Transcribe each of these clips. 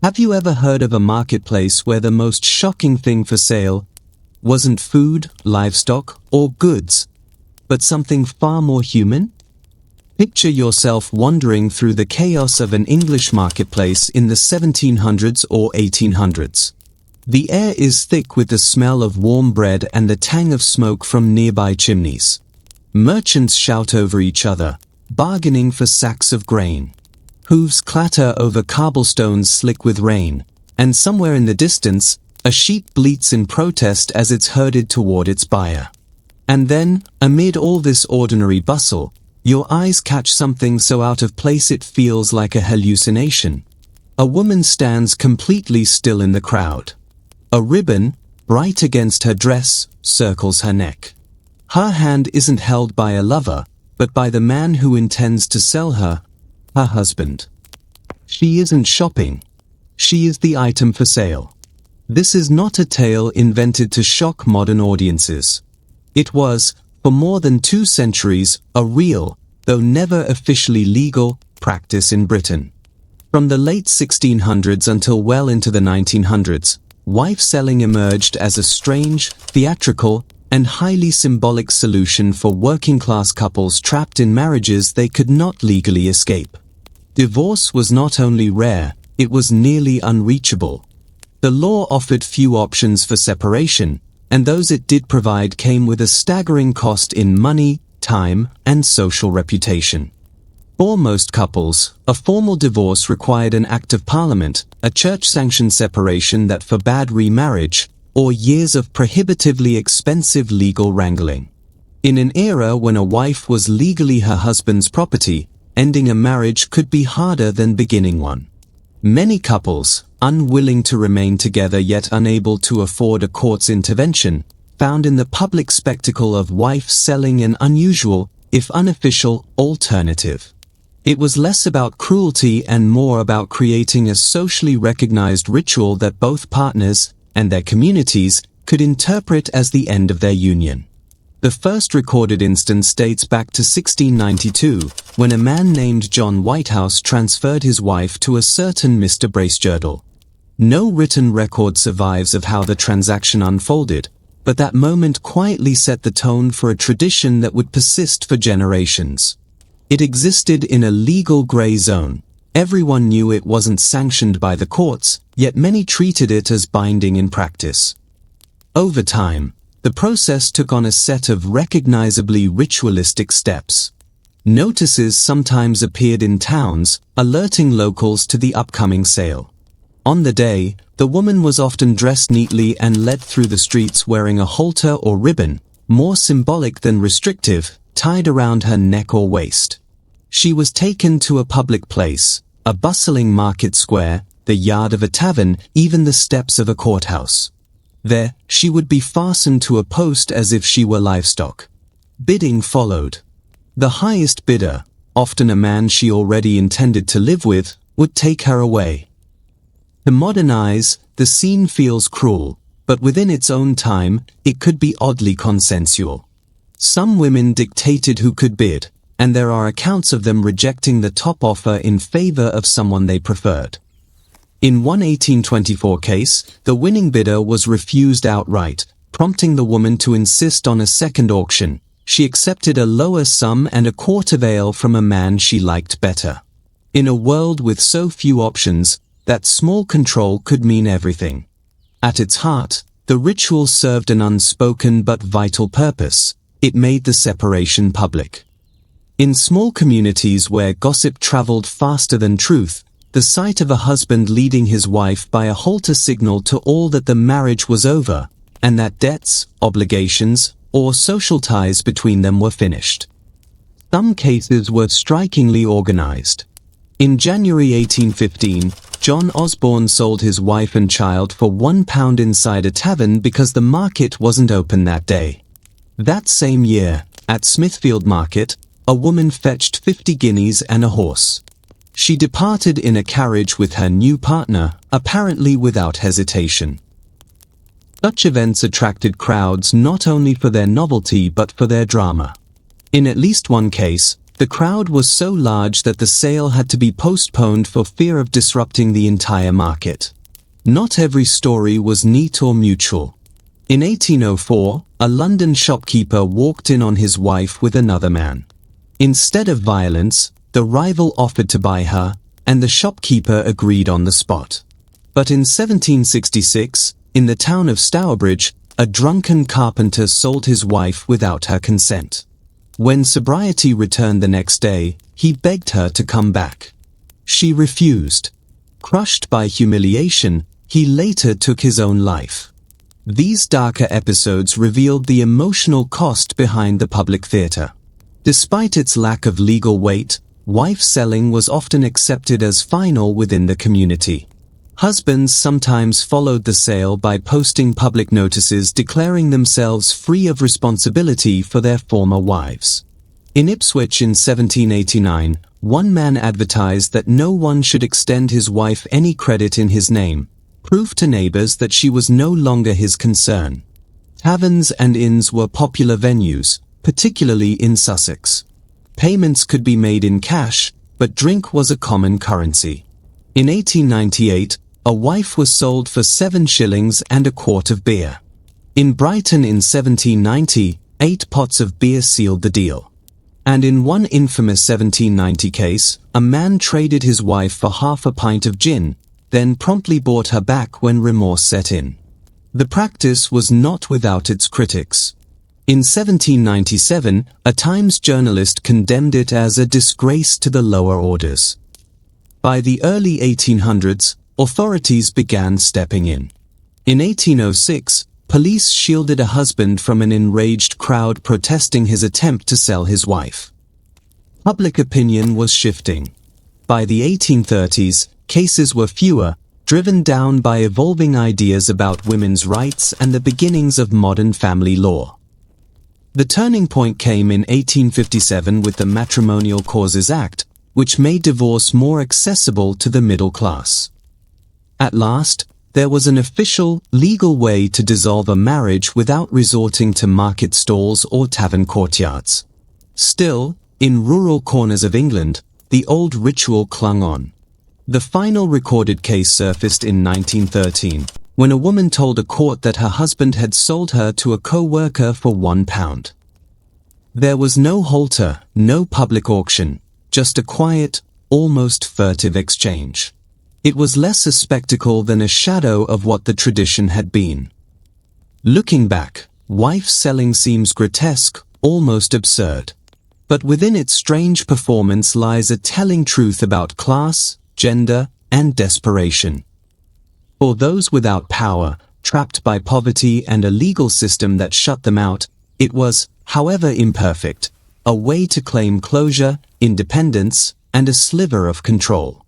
Have you ever heard of a marketplace where the most shocking thing for sale wasn't food, livestock, or goods, but something far more human? Picture yourself wandering through the chaos of an English marketplace in the 1700s or 1800s. The air is thick with the smell of warm bread and the tang of smoke from nearby chimneys. Merchants shout over each other, bargaining for sacks of grain. Hooves clatter over cobblestones slick with rain, and somewhere in the distance, a sheep bleats in protest as it's herded toward its buyer. And then, amid all this ordinary bustle, your eyes catch something so out of place it feels like a hallucination. A woman stands completely still in the crowd. A ribbon, bright against her dress, circles her neck. Her hand isn't held by a lover, but by the man who intends to sell her, her husband. She isn't shopping. She is the item for sale. This is not a tale invented to shock modern audiences. It was, for more than 2 centuries, a real, though never officially legal, practice in Britain. From the late 1600s until well into the 1900s, wife selling emerged as a strange, theatrical, and highly symbolic solution for working-class couples trapped in marriages they could not legally escape. Divorce was not only rare, it was nearly unreachable. The law offered few options for separation, and those it did provide came with a staggering cost in money, time, and social reputation. For most couples, a formal divorce required an act of parliament, a church-sanctioned separation that forbade remarriage, or years of prohibitively expensive legal wrangling. In an era when a wife was legally her husband's property, ending a marriage could be harder than beginning one. Many couples, unwilling to remain together yet unable to afford a court's intervention, found in the public spectacle of wife selling an unusual, if unofficial, alternative. It was less about cruelty and more about creating a socially recognized ritual that both partners, and their communities, could interpret as the end of their union. The first recorded instance dates back to 1692, when a man named John Whitehouse transferred his wife to a certain Mr. Bracegirdle. No written record survives of how the transaction unfolded, but that moment quietly set the tone for a tradition that would persist for generations. It existed in a legal gray zone. Everyone knew it wasn't sanctioned by the courts, yet many treated it as binding in practice. Over time, the process took on a set of recognizably ritualistic steps. Notices sometimes appeared in towns, alerting locals to the upcoming sale. On the day, the woman was often dressed neatly and led through the streets wearing a halter or ribbon, more symbolic than restrictive, tied around her neck or waist. She was taken to a public place, a bustling market square, the yard of a tavern, even the steps of a courthouse. There, she would be fastened to a post as if she were livestock. Bidding followed. The highest bidder, often a man she already intended to live with, would take her away. To modern eyes, the scene feels cruel, but within its own time, it could be oddly consensual. Some women dictated who could bid, and there are accounts of them rejecting the top offer in favor of someone they preferred. In one 1824 case, the winning bidder was refused outright, prompting the woman to insist on a second auction. She accepted a lower sum and a quart of ale from a man she liked better. In a world with so few options, that small control could mean everything. At its heart, the ritual served an unspoken but vital purpose. It made the separation public. In small communities where gossip traveled faster than truth, the sight of a husband leading his wife by a halter signaled to all that the marriage was over, and that debts, obligations, or social ties between them were finished. Some cases were strikingly organized. In January 1815, John Osborne sold his wife and child for £1 inside a tavern because the market wasn't open that day. That same year, at Smithfield Market, a woman fetched 50 guineas and a horse. She departed in a carriage with her new partner, apparently without hesitation. Such events attracted crowds not only for their novelty but for their drama. In at least one case, The crowd was so large that the sale had to be postponed for fear of disrupting the entire market. Not every story was neat or mutual. In 1804, a London shopkeeper walked in on his wife with another man. Instead of violence, the rival offered to buy her, and the shopkeeper agreed on the spot. But in 1766, in the town of Stourbridge, a drunken carpenter sold his wife without her consent. When sobriety returned the next day, he begged her to come back. She refused. Crushed by humiliation, he later took his own life. These darker episodes revealed the emotional cost behind the public theater. Despite its lack of legal weight, wife selling was often accepted as final within the community. Husbands sometimes followed the sale by posting public notices declaring themselves free of responsibility for their former wives. In Ipswich in 1789, one man advertised that no one should extend his wife any credit in his name, proof to neighbors that she was no longer his concern. Taverns and inns were popular venues, particularly in Sussex. Payments could be made in cash, but drink was a common currency. In 1898, a wife was sold for 7 shillings and a quart of beer. In Brighton in 1790, 8 pots of beer sealed the deal. And in one infamous 1790 case, a man traded his wife for half a pint of gin, then promptly bought her back when remorse set in. The practice was not without its critics. In 1797, a Times journalist condemned it as a disgrace to the lower orders. By the early 1800s, authorities began stepping in. In 1806, police shielded a husband from an enraged crowd protesting his attempt to sell his wife. Public opinion was shifting. By the 1830s, cases were fewer, driven down by evolving ideas about women's rights and the beginnings of modern family law. The turning point came in 1857 with the Matrimonial Causes Act, which made divorce more accessible to the middle class. At last, there was an official, legal way to dissolve a marriage without resorting to market stalls or tavern courtyards. Still, in rural corners of England, the old ritual clung on. The final recorded case surfaced in 1913, when a woman told a court that her husband had sold her to a co-worker for £1. There was no halter, no public auction, just a quiet, almost furtive exchange. It was less a spectacle than a shadow of what the tradition had been. Looking back, wife selling seems grotesque, almost absurd. But within its strange performance lies a telling truth about class, gender, and desperation. For those without power, trapped by poverty and a legal system that shut them out, it was, however imperfect, a way to claim closure, independence, and a sliver of control.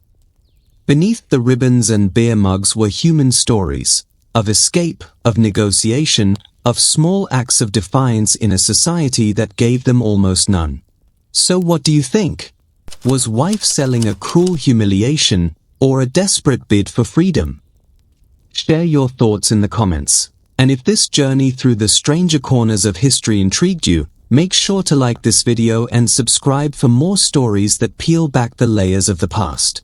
Beneath the ribbons and beer mugs were human stories, of escape, of negotiation, of small acts of defiance in a society that gave them almost none. So what do you think? Was wife selling a cruel humiliation, or a desperate bid for freedom? Share your thoughts in the comments. And if this journey through the stranger corners of history intrigued you, make sure to like this video and subscribe for more stories that peel back the layers of the past.